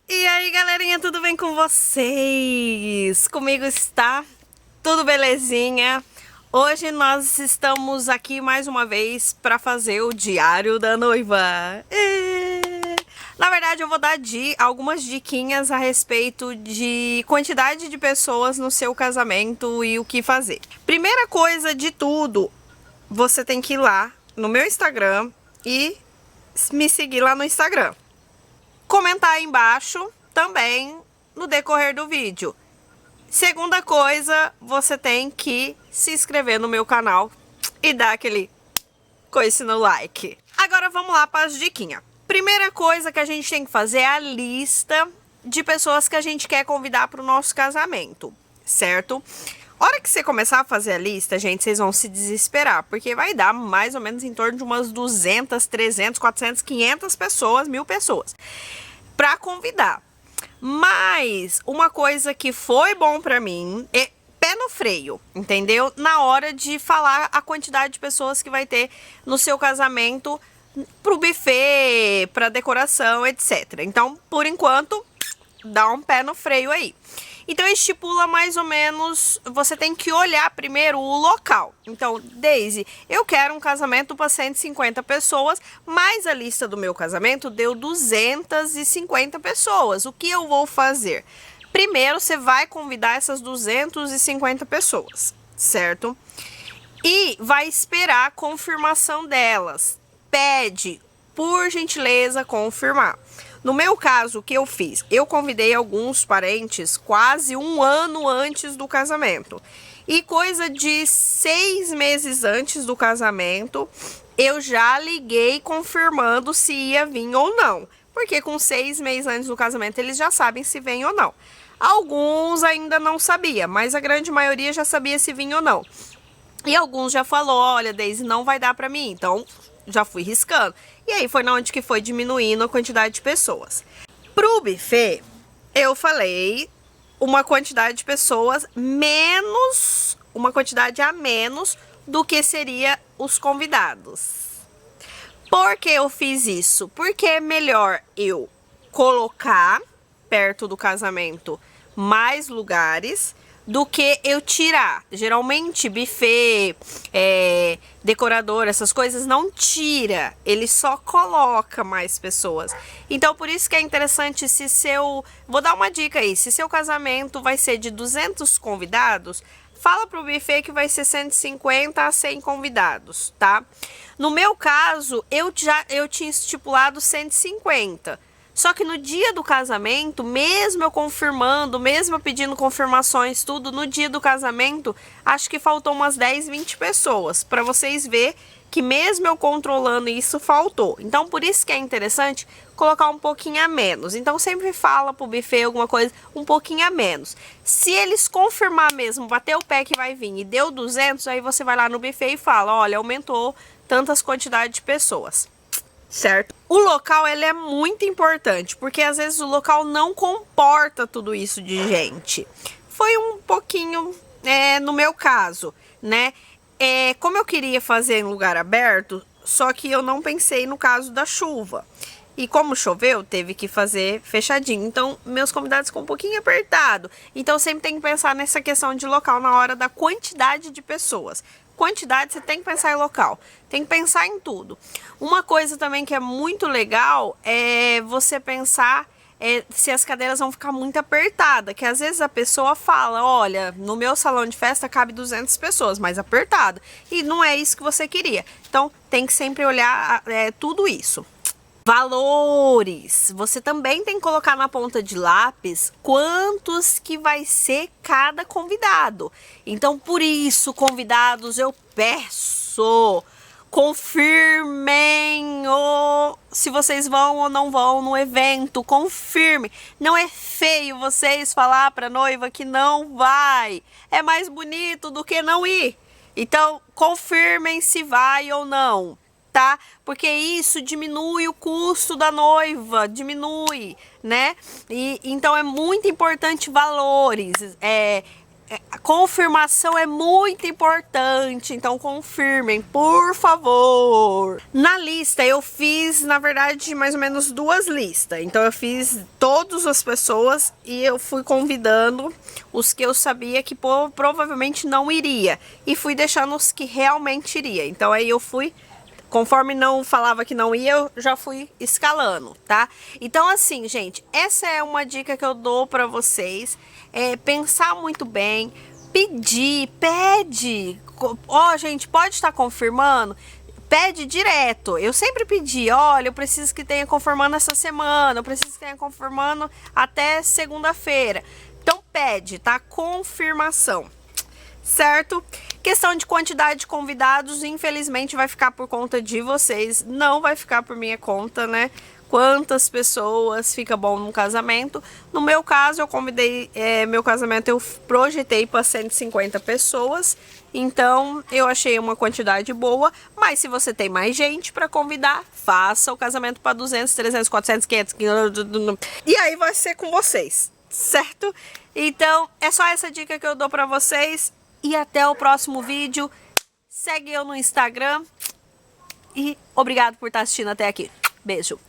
E aí, galerinha, tudo bem com vocês? Comigo está tudo belezinha. Hoje nós estamos aqui mais uma vez para fazer o Diário da Noiva. Na verdade, eu vou dar algumas diquinhas a respeito de quantidade de pessoas no seu casamento e o que fazer. Primeira coisa de tudo, você tem que ir lá no meu Instagram e me seguir lá no Instagram. Comentar aí embaixo também no decorrer do vídeo. Segunda coisa, você tem que se inscrever no meu canal e dar aquele coice no like. Agora vamos lá para as diquinhas. Primeira coisa que a gente tem que fazer é a lista de pessoas que a gente quer convidar para o nosso casamento, certo? Hora que você começar a fazer a lista, gente, vocês vão se desesperar, porque vai dar mais ou menos em torno de umas 200, 300, 400, 500 pessoas, 1000 pessoas para convidar. Mas uma coisa que foi bom para mim é pé no freio, entendeu? Na hora de falar a quantidade de pessoas que vai ter no seu casamento, pro buffet, pra decoração, etc. Então, por enquanto, dá um pé no freio aí. Então, estipula mais ou menos, você tem que olhar primeiro o local. Então, Daisy, eu quero um casamento para 150 pessoas, mas a lista do meu casamento deu 250 pessoas. O que eu vou fazer? Primeiro, você vai convidar essas 250 pessoas, certo? E vai esperar a confirmação delas. Pede, por gentileza, confirmar. No meu caso, o que eu fiz? Eu convidei alguns parentes quase um ano antes do casamento. E coisa de 6 meses antes do casamento, eu já liguei confirmando se ia vir ou não. Porque com 6 meses antes do casamento, eles já sabem se vem ou não. Alguns ainda não sabia, mas a grande maioria já sabia se vinha ou não. E alguns já falou, olha, Daisy, não vai dar pra mim, então já fui riscando. E aí foi na onde que foi diminuindo a quantidade de pessoas. Pro buffet, eu falei uma quantidade de pessoas menos, uma quantidade a menos do que seria os convidados. Por que eu fiz isso? Porque é melhor eu colocar perto do casamento mais lugares do que eu tirar. Geralmente, buffet, decorador, essas coisas não tira, ele só coloca mais pessoas. Então, por isso que é interessante se seu... Vou dar uma dica aí, se seu casamento vai ser de 200 convidados, fala pro buffet que vai ser 150 a 100 convidados, tá? No meu caso, eu tinha estipulado 150. Só que no dia do casamento, mesmo eu confirmando, mesmo eu pedindo confirmações, tudo, no dia do casamento, acho que faltou umas 10, 20 pessoas, para vocês verem que mesmo eu controlando isso, faltou. Então, por isso que é interessante colocar um pouquinho a menos. Então, sempre fala pro buffet alguma coisa, um pouquinho a menos. Se eles confirmar mesmo, bater o pé que vai vir e deu 200, aí você vai lá no buffet e fala, olha, aumentou tantas quantidades de pessoas. Certo? O local, ele é muito importante, porque às vezes o local não comporta tudo isso de gente. Foi um pouquinho, no meu caso, né? Como eu queria fazer em lugar aberto, só que eu não pensei no caso da chuva. E como choveu, teve que fazer fechadinho. Então, meus convidados ficam um pouquinho apertado. Então, sempre tem que pensar nessa questão de local na hora da quantidade de pessoas. Quantidade, você tem que pensar em local. Tem que pensar em tudo. Uma coisa também que é muito legal é você pensar se as cadeiras vão ficar muito apertadas. Que às vezes a pessoa fala, olha, no meu salão de festa cabe 200 pessoas, mas apertado. E não é isso que você queria. Então, tem que sempre olhar tudo isso. Valores. Você também tem que colocar na ponta de lápis quantos que vai ser cada convidado. Então, por isso, convidados, eu peço, confirmem se vocês vão ou não vão no evento. Confirme. Não é feio vocês falar para a noiva que não vai. É mais bonito do que não ir. Então, confirmem se vai ou não. Tá? Porque isso diminui o custo da noiva, diminui, né? E então é muito importante valores. A confirmação é muito importante, então confirmem, por favor. Na lista eu fiz, na verdade, mais ou menos 2 listas. Então eu fiz todas as pessoas e eu fui convidando os que eu sabia que provavelmente não iria. E fui deixando os que realmente iria. Então aí eu fui, conforme não falava que não ia, eu já fui escalando, tá? Então assim, gente, essa é uma dica que eu dou pra vocês. Pensar muito bem, pede. Ó, gente, pode estar confirmando? Pede direto. Eu sempre pedi, olha, eu preciso que tenha confirmando essa semana, eu preciso que tenha confirmando até segunda-feira. Então pede, tá? Confirmação. Certo? Questão de quantidade de convidados, infelizmente vai ficar por conta de vocês, não vai ficar por minha conta, né? Quantas pessoas fica bom num casamento. No meu caso, eu convidei, meu casamento eu projetei para 150 pessoas, então eu achei uma quantidade boa, mas se você tem mais gente para convidar, faça o casamento para 200, 300, 400, 500, e aí vai ser com vocês, certo? Então, é só essa dica que eu dou para vocês. E até o próximo vídeo. Segue eu no Instagram. E obrigado por estar assistindo até aqui. Beijo.